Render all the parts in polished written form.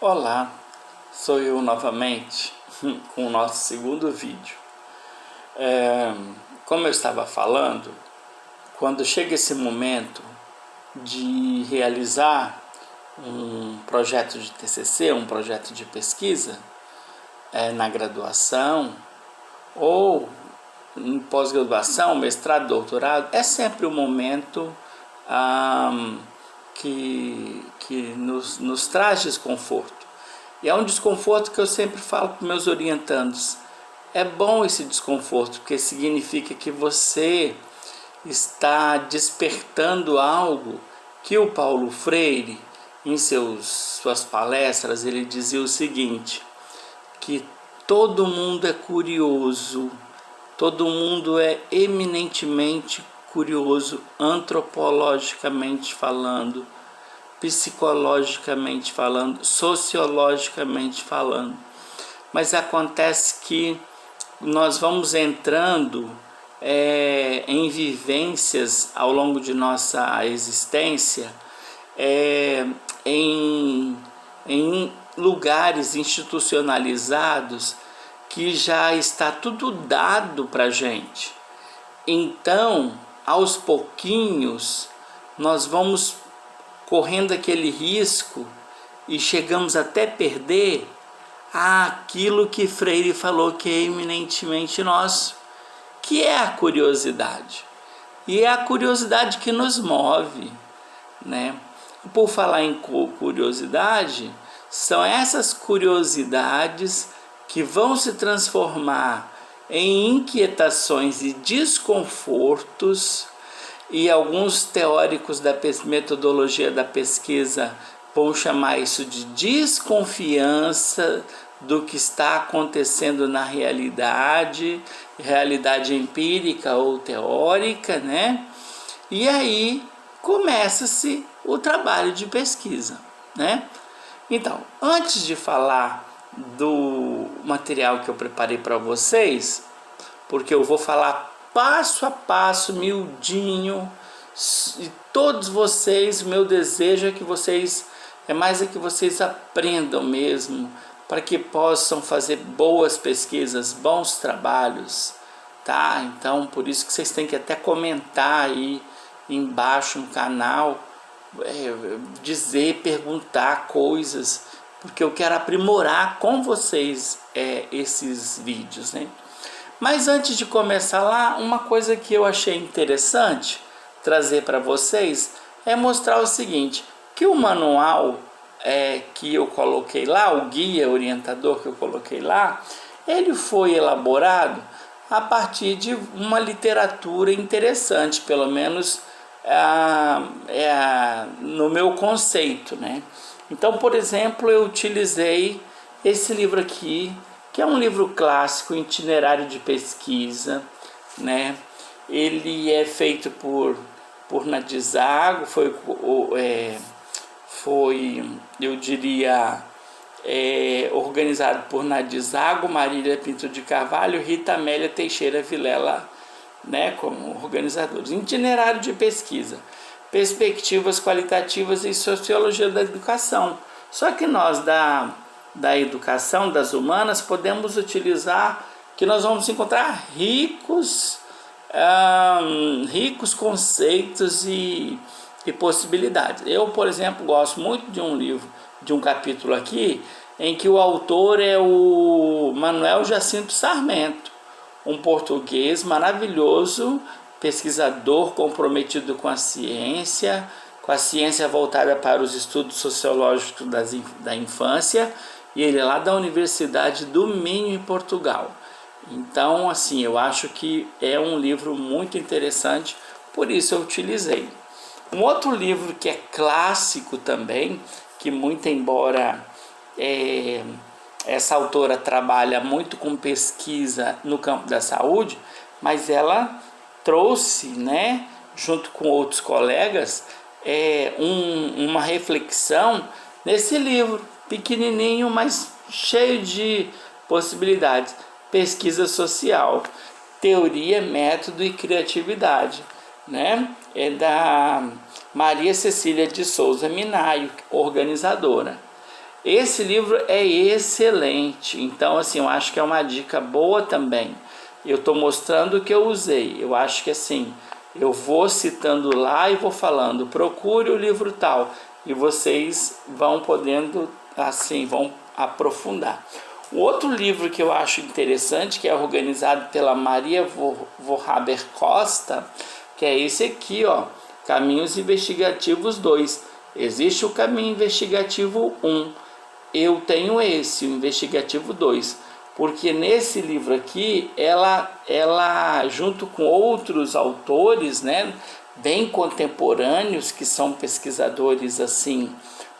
Olá, sou eu novamente com o nosso segundo vídeo. Como eu estava falando, quando chega esse momento de realizar um projeto de TCC, um projeto de pesquisa, na graduação ou em pós-graduação, mestrado, doutorado, é sempre um momento que nos traz desconforto. E é um desconforto que eu sempre falo para meus orientandos. É bom esse desconforto, porque significa que você está despertando algo que o Paulo Freire, em suas palestras, ele dizia o seguinte, que todo mundo é curioso, todo mundo é eminentemente curioso, antropologicamente falando, psicologicamente falando, sociologicamente falando. Mas acontece que nós vamos entrando em vivências ao longo de nossa existência, em lugares institucionalizados que já está tudo dado para a gente. Então, aos pouquinhos, nós vamos correndo aquele risco e chegamos até perder aquilo que Freire falou que é eminentemente nosso, que é a curiosidade. E é a curiosidade que nos move, né? E por falar em curiosidade, são essas curiosidades que vão se transformar em inquietações e desconfortos, e alguns teóricos da metodologia da pesquisa vão chamar isso de desconfiança do que está acontecendo na realidade empírica ou teórica, né? E aí começa-se o trabalho de pesquisa, né? Então, antes de falar do material que eu preparei para vocês, porque eu vou falar passo a passo, miudinho, e todos vocês, meu desejo é que vocês, é que vocês aprendam mesmo, para que possam fazer boas pesquisas, bons trabalhos, tá? Então, por isso que vocês têm que até comentar aí embaixo no canal, dizer, perguntar coisas, porque eu quero aprimorar com vocês esses vídeos, né? Mas antes de começar lá, uma coisa que eu achei interessante trazer para vocês é mostrar o seguinte, que o manual que eu coloquei lá, o guia orientador que eu coloquei lá, ele foi elaborado a partir de uma literatura interessante, pelo menos no meu conceito, né? Então, por exemplo, eu utilizei esse livro aqui, que é um livro clássico, Itinerário de Pesquisa, né? Ele é feito por Nadizago, eu diria, organizado por Nadizago, Marília Pinto de Carvalho, Rita Amélia Teixeira Vilela, né, como organizadores. Itinerário de Pesquisa, Perspectivas Qualitativas e Sociologia da Educação. Só que nós da educação, das humanas, podemos utilizar, que nós vamos encontrar ricos conceitos e possibilidades. Eu, por exemplo, gosto muito de um livro, de um capítulo aqui, em que o autor é o Manuel Jacinto Sarmento, um português maravilhoso, pesquisador comprometido com a ciência voltada para os estudos sociológicos da infância, e ele é lá da Universidade do Minho, em Portugal. Então, assim, eu acho que é um livro muito interessante, por isso eu utilizei. Um outro livro que é clássico também, que muito embora essa autora trabalha muito com pesquisa no campo da saúde, mas ela trouxe, né, junto com outros colegas, uma reflexão nesse livro, pequenininho, mas cheio de possibilidades. Pesquisa social, teoria, método e criatividade, né? É da Maria Cecília de Souza Minayo, organizadora. Esse livro é excelente, então assim, eu acho que é uma dica boa também. Eu estou mostrando o que eu usei. Eu acho que assim, eu vou citando lá e vou falando, procure o livro tal, e vocês vão podendo, assim, vão aprofundar. O outro livro que eu acho interessante, que é organizado pela Maria Vorhaber Costa, que é esse aqui, ó, Caminhos Investigativos 2. Existe o Caminho Investigativo 1. Eu tenho esse, o Investigativo 2. Porque nesse livro aqui, ela junto com outros autores, né, bem contemporâneos, que são pesquisadores assim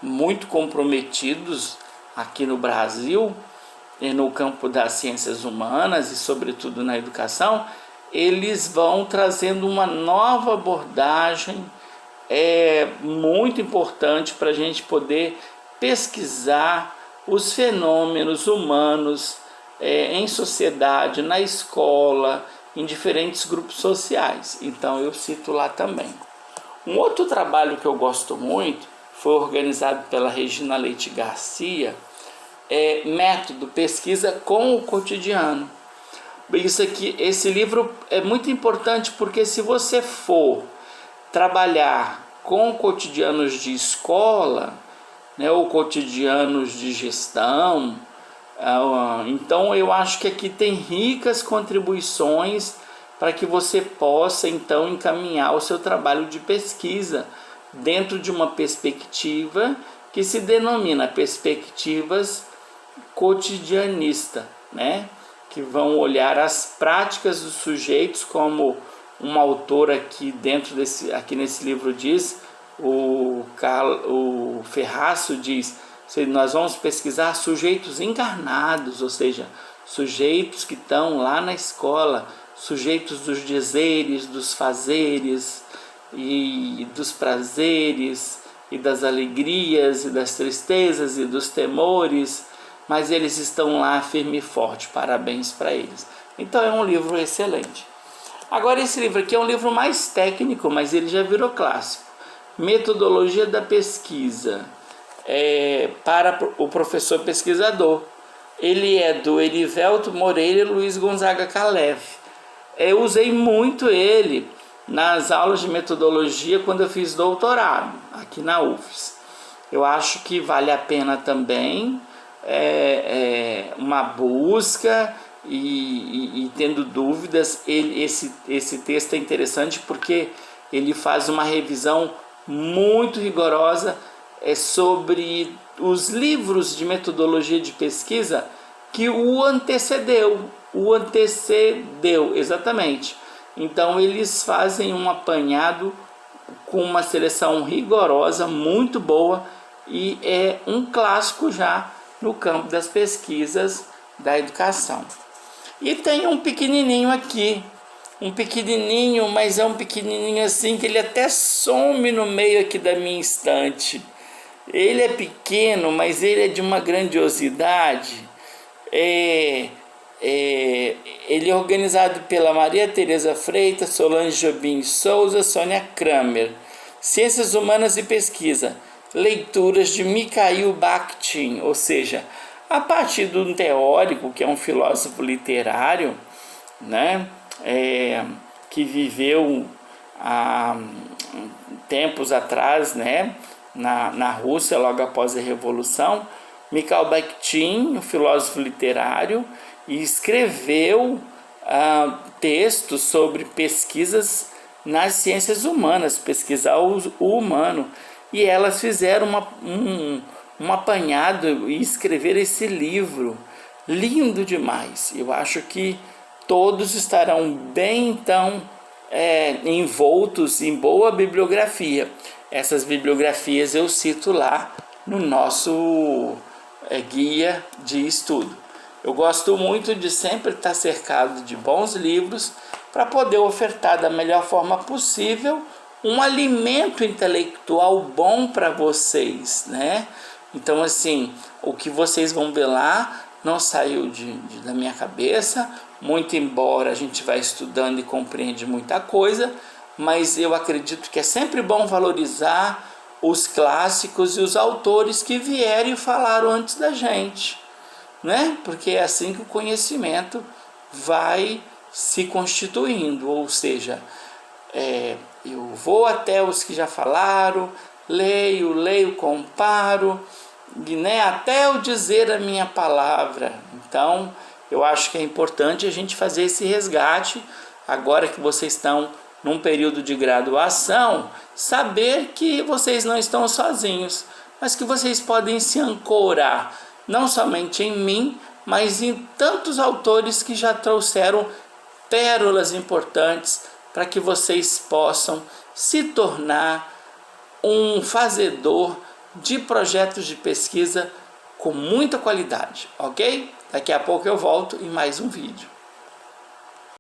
muito comprometidos aqui no Brasil, no campo das ciências humanas e sobretudo na educação, eles vão trazendo uma nova abordagem muito importante para a gente poder pesquisar os fenômenos humanos em sociedade, na escola, em diferentes grupos sociais. Então eu cito lá também. Um outro trabalho que eu gosto muito foi organizado pela Regina Leite Garcia, Método Pesquisa com o Cotidiano. Isso aqui, esse livro é muito importante porque se você for trabalhar com cotidianos de escola, né, ou cotidianos de gestão, então eu acho que aqui tem ricas contribuições para que você possa então encaminhar o seu trabalho de pesquisa dentro de uma perspectiva que se denomina perspectivas cotidianista, né? Que vão olhar as práticas dos sujeitos, como um autor aqui aqui nesse livro diz, o Ferraço diz, nós vamos pesquisar sujeitos encarnados, ou seja, sujeitos que estão lá na escola, sujeitos dos dizeres, dos fazeres e dos prazeres e das alegrias e das tristezas e dos temores, mas eles estão lá firme e forte, parabéns para eles. Então é um livro excelente. Agora esse livro aqui é um livro mais técnico, mas ele já virou clássico. Metodologia da pesquisa, para o professor pesquisador. Ele é do Erivelto Moreira e Luiz Gonzaga Calef. Eu usei muito ele nas aulas de metodologia quando eu fiz doutorado aqui na UFES. Eu acho que vale a pena também uma busca e tendo dúvidas. Esse texto é interessante porque ele faz uma revisão muito rigorosa sobre os livros de metodologia de pesquisa que o antecedeu, exatamente. Então eles fazem um apanhado com uma seleção rigorosa, muito boa, e é um clássico já no campo das pesquisas da educação. E tem um pequenininho aqui, mas é um pequenininho assim que ele até some no meio aqui da minha estante. Ele é pequeno, mas ele é de uma grandiosidade. Ele é organizado pela Maria Tereza Freitas, Solange Jobim Souza, Sônia Kramer. Ciências Humanas e Pesquisa. Leituras de Mikhail Bakhtin, ou seja, a partir de um teórico que é um filósofo literário, né, que viveu há tempos atrás, né, na Rússia, logo após a Revolução. Mikhail Bakhtin, um filósofo literário, e escreveu textos sobre pesquisas nas ciências humanas, pesquisar o humano. E elas fizeram um apanhado e escreveram esse livro, lindo demais. Eu acho que todos estarão bem, então, envoltos em boa bibliografia. Essas bibliografias eu cito lá no nosso guia de estudo. Eu gosto muito de sempre estar cercado de bons livros para poder ofertar da melhor forma possível um alimento intelectual bom para vocês, né? Então, assim, o que vocês vão ver lá não saiu da minha cabeça, muito embora a gente vá estudando e compreende muita coisa, mas eu acredito que é sempre bom valorizar os clássicos e os autores que vieram e falaram antes da gente, né? Porque é assim que o conhecimento vai se constituindo, ou seja, eu vou até os que já falaram, leio, comparo, e, né, até eu dizer a minha palavra. Então, eu acho que é importante a gente fazer esse resgate, agora que vocês estão num período de graduação, saber que vocês não estão sozinhos, mas que vocês podem se ancorar, não somente em mim, mas em tantos autores que já trouxeram pérolas importantes para que vocês possam se tornar um fazedor de projetos de pesquisa com muita qualidade, ok? Daqui a pouco eu volto em mais um vídeo.